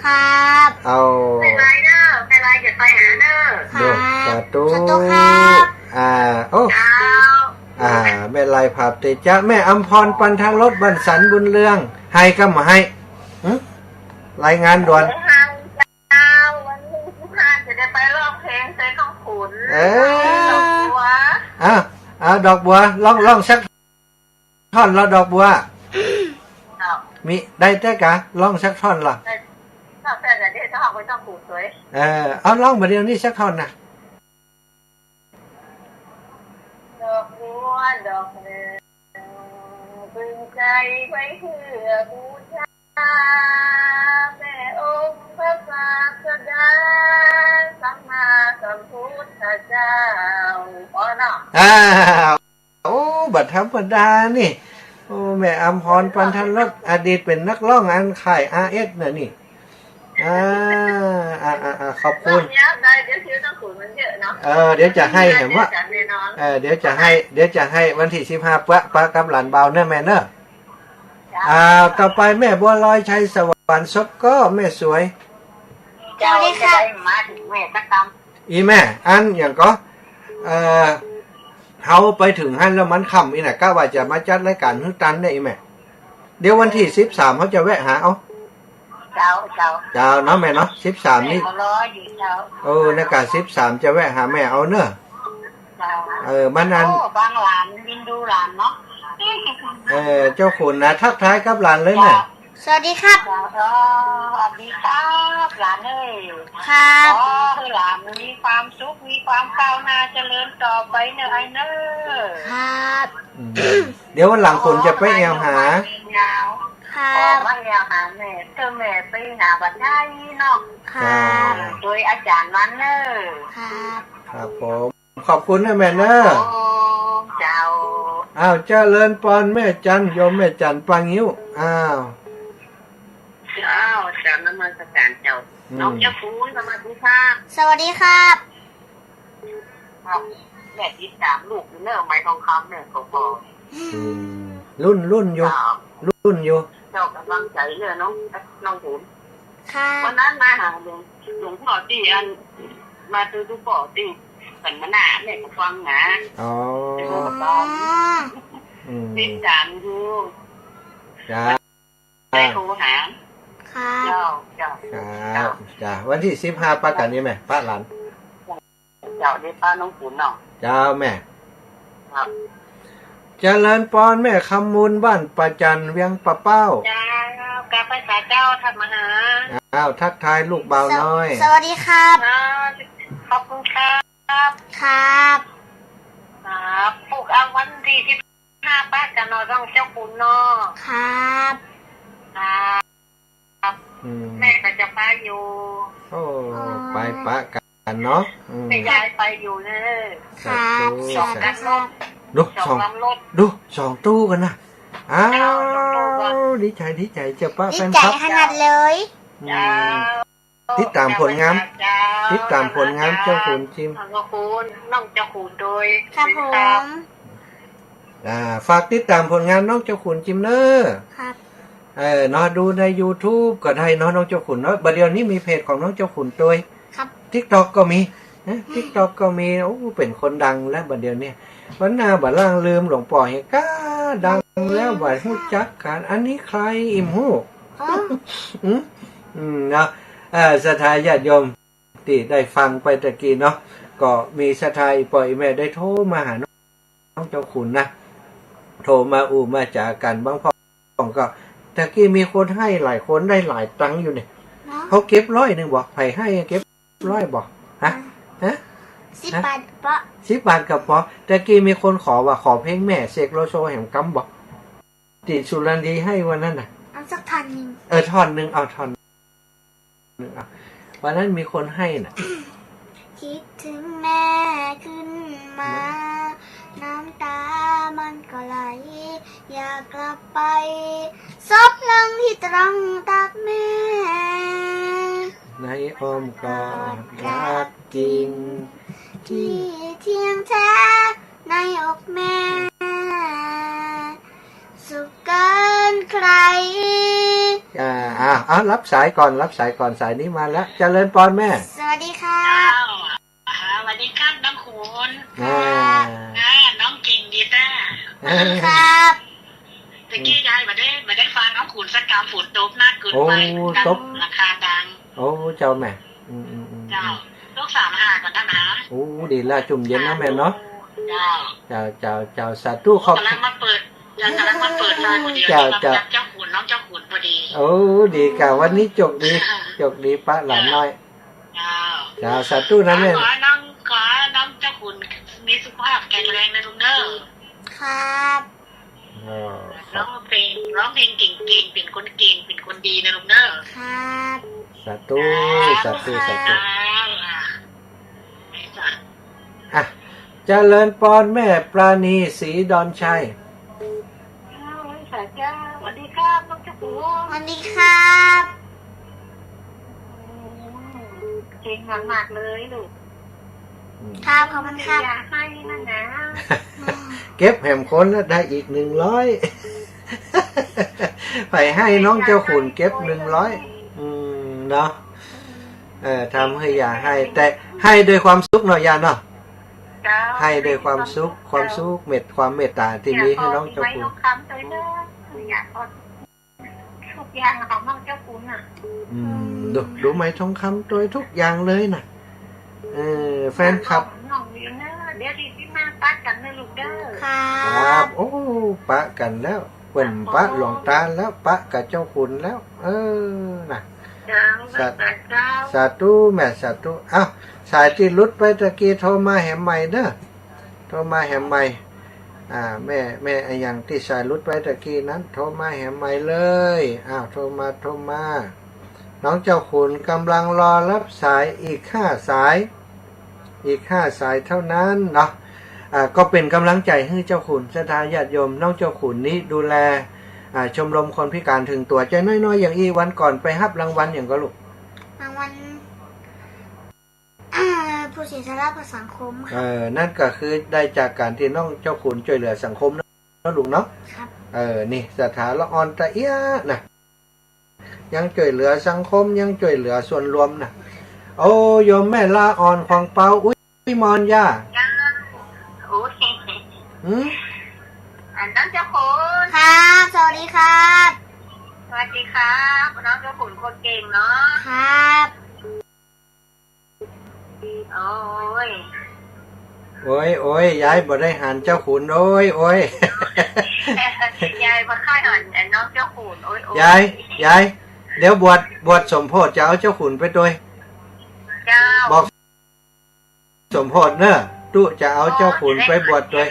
ครับ เอา ไปไรเนาะไปไรจะไปหาเนาะ ค ดู รับ สาธุ สาธุครับ โอ้ เจ้า แม่ลายภาพติดจ้าแม่อัมพรปันทางรถบันสันบุญเรืองให้ก็มาให้รายงานด่วน ทางเจ้าวันนี้ที่พานจะได้ไปร้องเพลงใส่ข้องขุนดอกบัว ดอกบัวล่องสักท่อนแล้วดอกบัว มีได้แต่กะล่องสักท่อนละ ชอบแต่เดี๋ยวจะออกไปต้องขุนสวย เอาล่องมาเดียวนี้สักท่อนนะ ดอกบัวดอกหนึ่งพึงใจไว้เพื่อบูชาแม่องค์พระศาสดาสัมมาสัมพุทธเจ้าอ๋อเนาะ โอ้บัดธรรมดานี่โอ้แม่อัมพรปันทางรถอดีตเป็นนักร้องอันขาย RS น่ะนี่ขอบคุณ เนี้ยได้เดี๋ยวชื่อต้องขุนมันเยอะเนาะ เดี๋ยวจะให้เห็นว่าเดี๋ยวจะให้วันที่15ปะกับหลานเบาเนอะแม่เนอะต่อไปแม่บัวลอยชัยสวรรค์ซบก็แม่สวย เจ้าจะได้มาถึงแม่สักคำ อีแม่อันอย่างก็เขาไปถึงฮั่นแล้วมันค่ำอีน่ะก็ว่าจะมาจัดรายการฮึตันเนี่ยอีแม่เดี๋ยววันที่13เขาจะแวะหาเอาเจ้าเนาะแม่เนาะ13นี่ในการ13จะแวะหาแม่เอาเนอะมันนั้น บางหลานยินดูหลานเนาะ เจ้าขุนนะทักทายกับหลานเลยแม่ สวัสดีครับ สวัสดีครับหลานเอ้ย ครับ ให้หลานมีความสุขมีความก้าวหน้าเจริญต่อไปเนอะไอ้เนอะ ครับ เดี๋ยววันหลังขุนจะไปแอวหา ครับ ว่าแอวหาแม่เธอแม่ไปหาบัดได้เนาะ ครับ โดยอาจารย์มันเนอะ ครับ ครับผมขอบคุณนะแม่เนอะ เจ้า เจ้าเลินปอนแม่จันโยมแม่จันปังงิ้วเจ้าน้ำมันสกัดเจ้าน้องเจ้าฟูนสวัสดีครับ สวัสดีครับ แม่ติดตามลูกเนอะไม้ทองคำเนี่ยเขาบอก รุ่นอยู่ เจ้ากำลังใจเลยน้องหูน ครับ วันนั้นมาหาหลวงพ่อที่อันมาซื้อทุกปอที่สันมนาเนี่ยก็ฟังนะ อ๋อ ติดตามดู จ้า ได้โทรหา ครับ เจ้า จ้าวันที่15ป้ากันนี่แม่ป้าหลาน เจ้าได้ป้าน้องขุนเนาะ เจ้าแม่ ครับ เจริญปอนแม่คำมูลบ้านประจันเวียงปะเป้า เจ้ากาภาษาเจ้าทำมาหา ทักทายลูกเบาน้อย สวัสดีครับ ขอบคุณครับ ครับ ครับปลูกเอาวันที่15ป้ากันเนาะต้องเจ้าขุนเนาะ ครับ ครับแม่ก็จะไปอยู่ โอ้ไปปะกันเนาะ ไปย้ายไปอยู่เลย ครับ สองกันรถ ดู สองลำรถ ดู2 ตู้กันนะดีใจจะป้า ดี แฟน ใจ ครับ ขนาดเลย ติดตามผลงานเจ้าขุนจิม น้องเจ้าขุนโดย ครับผม ฝากติดตามผลงานน้องเจ้าขุนจิมเนอร์ ครับ เนาะดูใน YouTube ก็ได้เนาะน้องเจ้าขุนเนาะบัดเดี๋ยวนี้มีเพจของน้องเจ้าขุนตัว ครับ TikTok ก็มีTikTok ก็มีโอ้เป็นคนดังแล้วบัดเดี๋ยวนี้วันหน้าบัดล่างลืมหลวงพ่อเฮก้าดังแล้วบัดฮู้จักกันอันนี้ใครอิ่มฮู้เนาะศรัทธาญาติโยมที่ได้ฟังไปตะกี้เนาะก็มีศรัทธาอีปอยแม่ได้โทรมาหาน้องเจ้าขุนนะโทรมามาจากกันบางพ่อก็ตะกี้มีคนให้หลายคนได้หลายตังค์อยู่เนี่ยเขาเก็บ100บอกไผให้เก็บ100บอกฮะ10 บาทปะ 10 บาทกับพอตะกี้มีคนขอว่าขอเพลงแม่เสกโลโซแห่งกำบอกติสุรันดีให้วันนั้นน่ะ เอาสักทันหนึ่ง ท่อนหนึ่งเอาท่อนหนึ่งเอา วันนั้นมีคนให้น่ะ คิดถึงแม่ขึ้นมา น้ำตามันก็ไหล อยากกลับไปซบลงที่ตรงตักแม่ ในอ้อมกอดรักจริง ที่เที่ยงแท้ในอกแม่ สุขเกินใคร รับสายก่อนสายนี้มาแล้วเจริญปอนแม่ สวัสดีค่ะ สวัสดีครับน้องขุน น้องกิ่งดีต้า สวัสดีครับ ตะกี้ยายมาได้ฟังน้องขุนสักกรรมฝนตกหน้าเกินไปดังราคาดัง โอ้เจ้าแม่ เจ้าลูก35ก่อนนะ โอ้ดีละจุ่มเย็นนะแม่เนาะ เจ้า เจ้าสาธุขอบ กำลังมาเปิดทางคนเดียวเจ้าขุนน้องเจ้าขุนพอดี โอ้ดีกะวันนี้จกดีป้าหลานน้อยเจ้าสาธุนะแม่ ขอน้องเจ้าขุนมีสุขภาพแข็งแรงนะลุงเด้อ ครับ ร้องเพลงเก่งๆเป็นคนเก่งเป็นคนดีนะลุงเด้อ ครับ สาธุเจริญปอนแม่ปราณีศรีดอนชัย สวัสดีครับน้องเจ้าขุน สวัสดีครับ เก่งมากๆเลยลูก ครับขอบคุณครับ อยากให้นะนะ เก็บแหมคนแล้วได้อีก100 ไปให้น้องเจ้าขุนเก็บ100เนาะทำให้อย่าให้แต่ให้ด้วยความสุขเนาะยาเนาะให้ด้วยความสุขความเมตตาที่มีให้น้องเจ้าขุน คำตัวเนอะอยากทุกอย่างของน้องเจ้าขุนอ่ะ ดูไหมทองคำตัวทุกอย่างเลยน่ะแฟนคลับ น้องเนอะเดี๋ยวดีที่มาปัดกันนะลูกเด้อ ครับ โอ้ปะกันแล้วเปิ่นปะหลวงตาแล้วปะกับเจ้าขุนแล้วน่ะสาธุแม่สาธุสายที่ลุดไปตะกี้โทรมาแหมใหม่เด้อโทรมาแหมใหม่แม่ไอ้อย่างที่สายลุดไปตะกี้นั้นโทรมาแหมใหม่เลยโทรมาน้องเจ้าขุนกำลังรอรับสายอีก5 สายเท่านั้นเนาะก็เป็นกำลังใจให้เจ้าขุนศรัทธาญาติโยมน้องเจ้าขุนนี้ดูแลชมรมคนพิการถึงตัวใจน้อยๆอย่างวันก่อนไปรับรางวัลอย่างก็ลูก รางวัลผู้เสียสละเพื่อสังคมค่ะ นั่นก็คือได้จากการที่น้องเจ้าขุนช่วยเหลือสังคมเนาะลูกเนาะ ครับ นี่สถาละออนตะเอียนะยังช่วยเหลือสังคมยังช่วยเหลือส่วนรวมนะโอ้โยมแม่ละออนของเปาอุ้ยมอนย่า โอ้ย อันนั้นเจ้าขุน ครับ สวัสดีครับ สวัสดีครับน้องเจ้าขุนคนเก่งเนาะ ครับ โอ้ย ยายบ่ได้หันเจ้าขุนโอ้ย ยายมาค่ายอ่อนน้องเจ้าขุนโอ้ย ยายเดี๋ยวบวชสมโพธิจะเอาเจ้าขุนไปด้วย เจ้า บอกสมโพธิเนอะตู้จะเอาเจ้าขุนไปบวชด้วย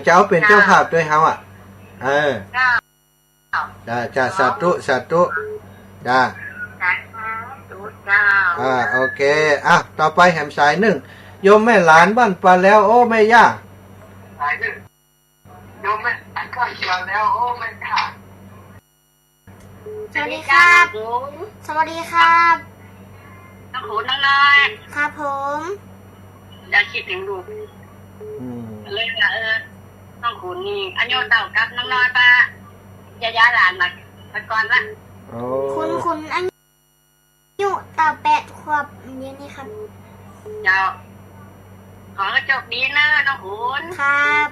จะเอาเป็นเจ้าภาพด้วยเฮาจ้าสาธุจ้า เจ้า โอเคต่อไปแหมสาย1โยมแม่หลานบ้านปลาแล้วโอ้แม่ย่า สาย1โยมแม่หลานบ้านปลาแล้วโอ้แม่ย่า สวัสดีครับ สวัสดีครับ น้องขุนน้องน้อย ครับผม อยากคิดถึงลูกเลยน้องขุนนี่อันโยเต่ากับน้องน้อยป้ายาหลานมาก่อนละ คุณอายุต่อ8 ขวบเย็นนี้ครับ เจ้าขอให้โชคดีนะน้องขุน ครับ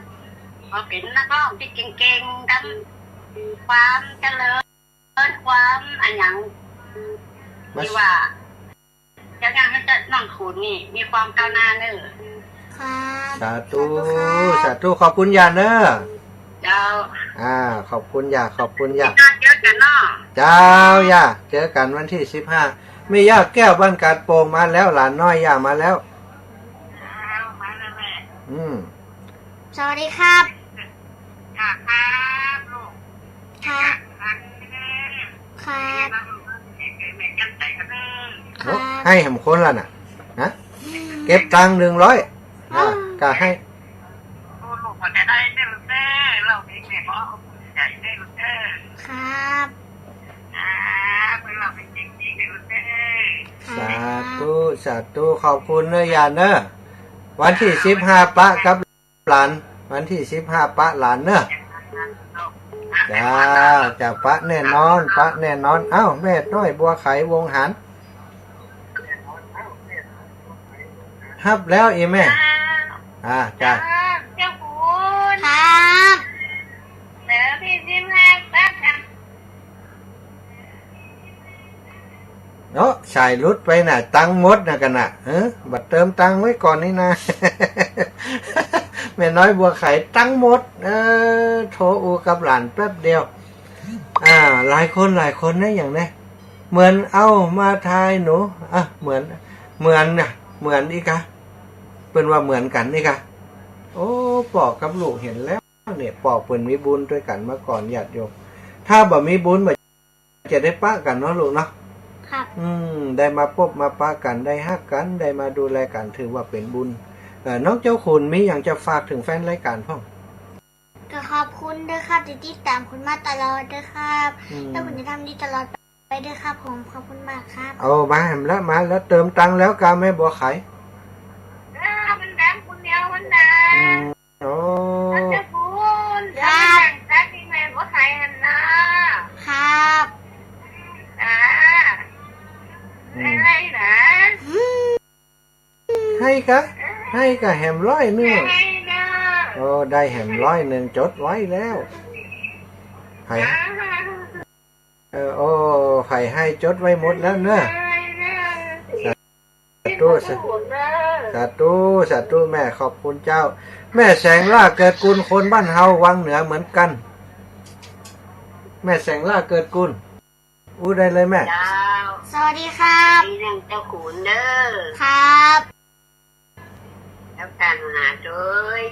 ขอเป็นนักร้องที่เก่งๆกันความเจริญความอันยังที่ว่าจะยังให้น้องขุนนี่มีความก้าวหน้าเนอะ ครับ สาธุขอบคุณยาเนอะ เจ้า ขอบคุณยา เจอกันเนาะ เจ้าย่าเจอกันวันที่15ไม่ย่าแก้วบ้านกาดโป่งมาแล้วหลานน้อยย่ามาแล้ว มาแล้วแม่ สวัสดีครับ ครับลูก ครับ ครับ ครับ แม่กันใจกันเนอะ ให้แหมคนละน่ะนะเก็บตังค์100ก็ให้ โอ้ลูกก็จะได้ได้ลูกเด้อเราเองเนี่ยก็ใจได้ลูกเด้อ ครับ เป็นเราเป็นจริงๆได้ลูกเด้อ สาธุสาธุขอบคุณเนอะยาเนอะวันที่15ปะกับหลานวันที่15ปะหลานเนอะจ้าปะแน่นอนปะแน่นอนเอ้าแม่น้อยบัวไขวงหันฮับแล้วอีแม่จ้า เจ้าคุณ ครับ เดี๋ยวพี่จิ้มให้แป๊บนึง เนาะชายรุดไปน่ะตังหมดนะกันน่ะบัดเติมตังไว้ก่อนนี่นะ แม่น้อยบัวไข่ตังหมดโทรอูกับหลานแป๊บเดียวหลายคนนะอย่างนี้เหมือนเอามาทายหนูเหมือนน่ะเหมือนนี่กะเป็นว่าเหมือนกันนี่กะโอ้ปอกกับลูกเห็นแล้วเนี่ยปอกเปิ่นมีบุญด้วยกันมาก่อนญาติโยมถ้าบ่มีบุญบ่จะได้ปะกันเนาะลูกเนาะ ครับ ได้มาพบมาปะกันได้ฮักกันได้มาดูแลกันถือว่าเป็นบุญน้องเจ้าคุณมีอย่างจะฝากถึงแฟนรายการพ่อ ก็ขอบคุณด้วยครับที่ติดตามคุณมาตลอดด้วยครับแล้วผมจะทำดีตลอดไปด้วยครับผมขอบคุณมากครับ เอามาแหมแล้วมาแล้วเติมตังค์แล้วกาแม่บัวไข่ มันแดงคนเดียวมันแดง โอ้ เจ้าคุณเดี๋ยวมันแบ่งแจ๊กที่แม่ก็ใส่หันนะครับ อะไรนะ ให้กะแหม100นึง ให้นะ โอ้ได้แหม100นึงจดไว้แล้วไผ่โอ้ไผ่ให้จดไว้หมดแล้วเนอะสาธุแม่ขอบคุณเจ้าแม่แสงล่าเกิดกุลคนบ้านเฮาวังเหนือเหมือนกันแม่แสงล่าเกิดกุลอู้ได้เลยแม่ เจ้า สวัสดีครับ มีเรื่องเจ้าขุนเด้อ ครับ แล้วการหาด้วย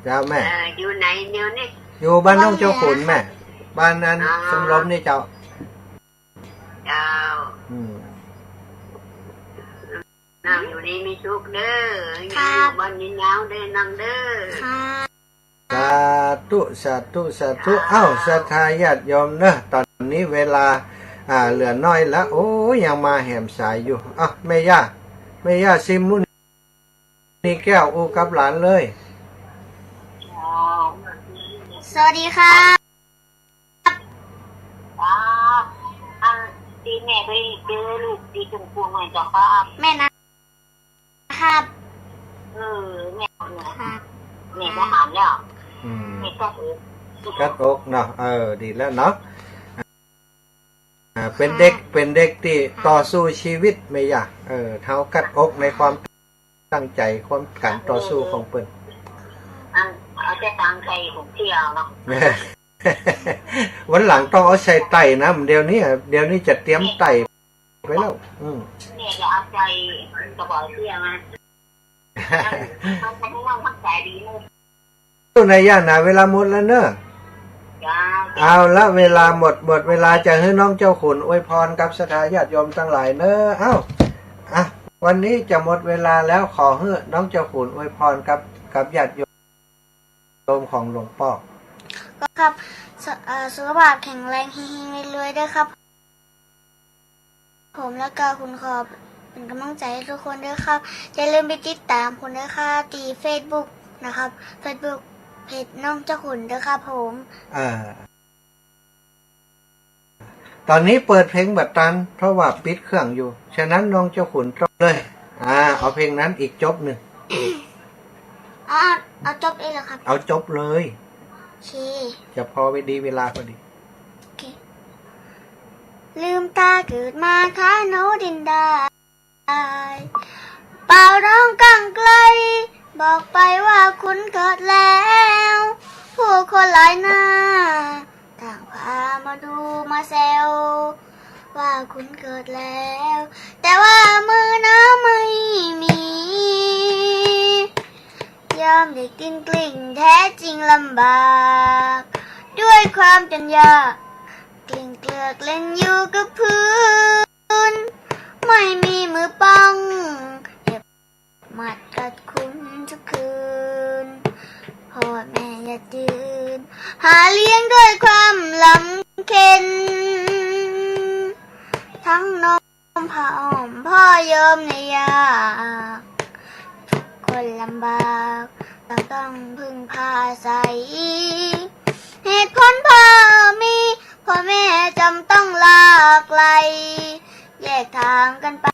เจ้าแม่ อยู่ไหนเดี๋ยวนี้ อยู่บ้านน้องเจ้าขุนแม่บ้านนั้นสมรมนี่เจ้า เจ้า นั่งอยู่ดีมีสุขเด้ออยู่บ้านยินยาวเด้อนั่งเด้อ ครับ สาธุเอ้าศรัทธาญาติโยมเนอะตอนนี้เวลาเหลือน้อยแล้วโอ้ยังมาแหมสายอยู่แม่ย่าซิมมุนนี่แก้วอูกับหลานเลย สวัสดีครับ ที่แม่ไปเจอลูกที่จุงพวงเหมือนกับป้า แม่นะครับ แม่ ครับ แม่ก็หามแล้ว แม่ก็กัดอกเนาะดีแล้วเนาะเป็นเด็กที่ต่อสู้ชีวิตไม่ยากเท้ากัดอกในความตั้งใจความการต่อสู้ของเปิ้น เอาแต่ตังใจผมเที่ยวเนาะ วันหลังต้องเอาใส่ไต่นะเดี๋ยวนี้จะเตรียมไต่ไปแล้วเนี่ยจะเอาใจกระบอกเที่ยวมามันใจดีเลย ตู้ในย่านะเวลาหมดแล้วเนอะเอาละเวลาหมดเวลาจะให้น้องเจ้าขุนอวยพรกับศรัทธาญาติโยมทั้งหลายเนอะวันนี้จะหมดเวลาแล้วขอให้น้องเจ้าขุนอวยพรกับญาติโยมของหลวงพ่อก็ครับสุขภาพแข็งแรงเฮงๆรวยๆด้วยครับผมและก็คุณขอบเป็นกำลังใจให้ทุกคนด้วยครับอย่าลืมไปติดตามคุณด้วยค่ะตี Facebook นะครับ Facebook เพจน้องเจ้าขุนด้วยครับผมตอนนี้เปิดเพลงบัดตันเพราะว่าปิดเครื่องอยู่ฉะนั้นน้องเจ้าขุนจบเลยเอาเพลงนั้นอีกจบหนึ่งเอาจบเองเหรอครับเอาจบเลยจะพอไปดีเวลาพอดีลืมตาเกิดมาค้าโนดินได้เป่าร้องกังไกลบอกไปว่าคุณเกิดแล้วผู้คนหลายหน้าต่างพามาดูมาแซวว่าคุณเกิดแล้วแต่ว่ามือน้ำไม่มียามเด็กกลิ้งแท้จริงลำบากด้วยความจนยากกลิ้งเกลือกเล่นอยู่กับพื้นม ไม่มีมือป้องเก็บหมัดกัดคุณทุกคืนพ่อแม่อย่ายืนหาเลี้ยงด้วยความลำเค็ญทั้งนมผ้าอ้อมพ่อยอมในยากทุกคนลำบากต้องพึ่งพาอาศัยเหตุผลพ่อมีพ่อแม่จำต้องลาไกลแยกทางกันไป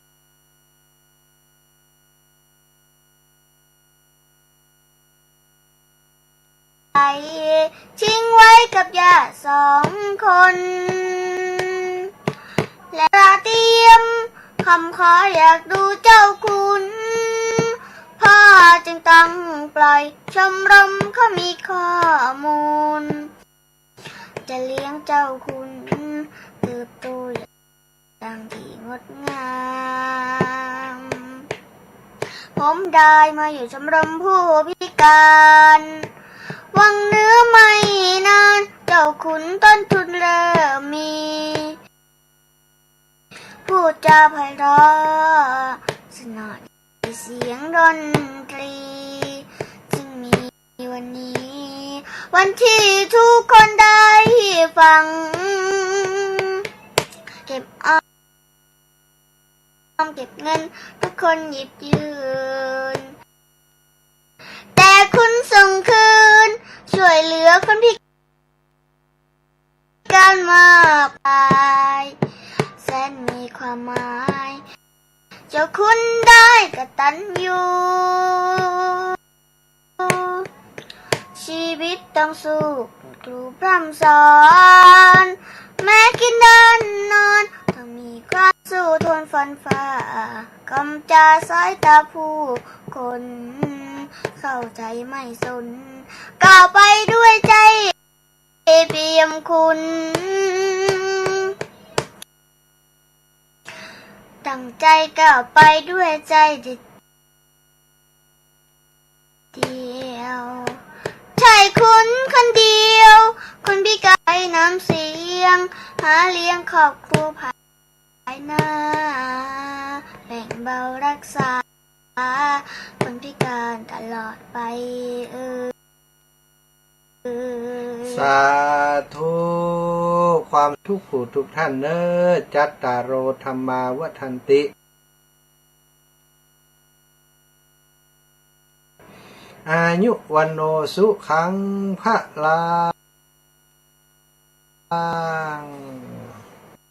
ทิ้งไว้กับย่า2 คนและเตรียมคำขออยากดูเจ้าคุณพ่อจึงต้องปล่อยชมรมเขามีข้อมูลจะเลี้ยงเจ้าคุณเติบโตอย่างที่งดงามผมได้มาอยู่ชมรมผู้พิการวังเนื้อไม่นานเจ้าขุนต้นทุนเริ่มมีพูดจาไพเราะสนอเสียงดนตรีจึงมีวันนี้วันที่ทุกคนได้ฟังเก็บออมเก็บเงินทุกคนหยิบยืนแต่คุณส่งคืนช่วยเหลือคนพิการมากมายแสนมีความหมายเจ้าคุณได้กตัญญูชีวิตต้องสู้ครูพร่ำสอนแม้กินเดินนอนต้องมีความสู้ทนฟันฝ่ากำจาสายตาผู้คนเข้าใจไม่สนก้าวไปด้วยใจเปี่ยมคุณตั้งใจก้าวไปด้วยใจเดียวใช่คุณคนเดียวคนพิการน้ำเสียงหาเลี้ยงครอบครัวภายหน้าแบ่งเบารักษาคนพิการตลอดไปสาธุความทุกข์ผู้ทุกท่านเนอจัตตารโอธรรมาวัฏันติอายุวันโนสุขังพระลัง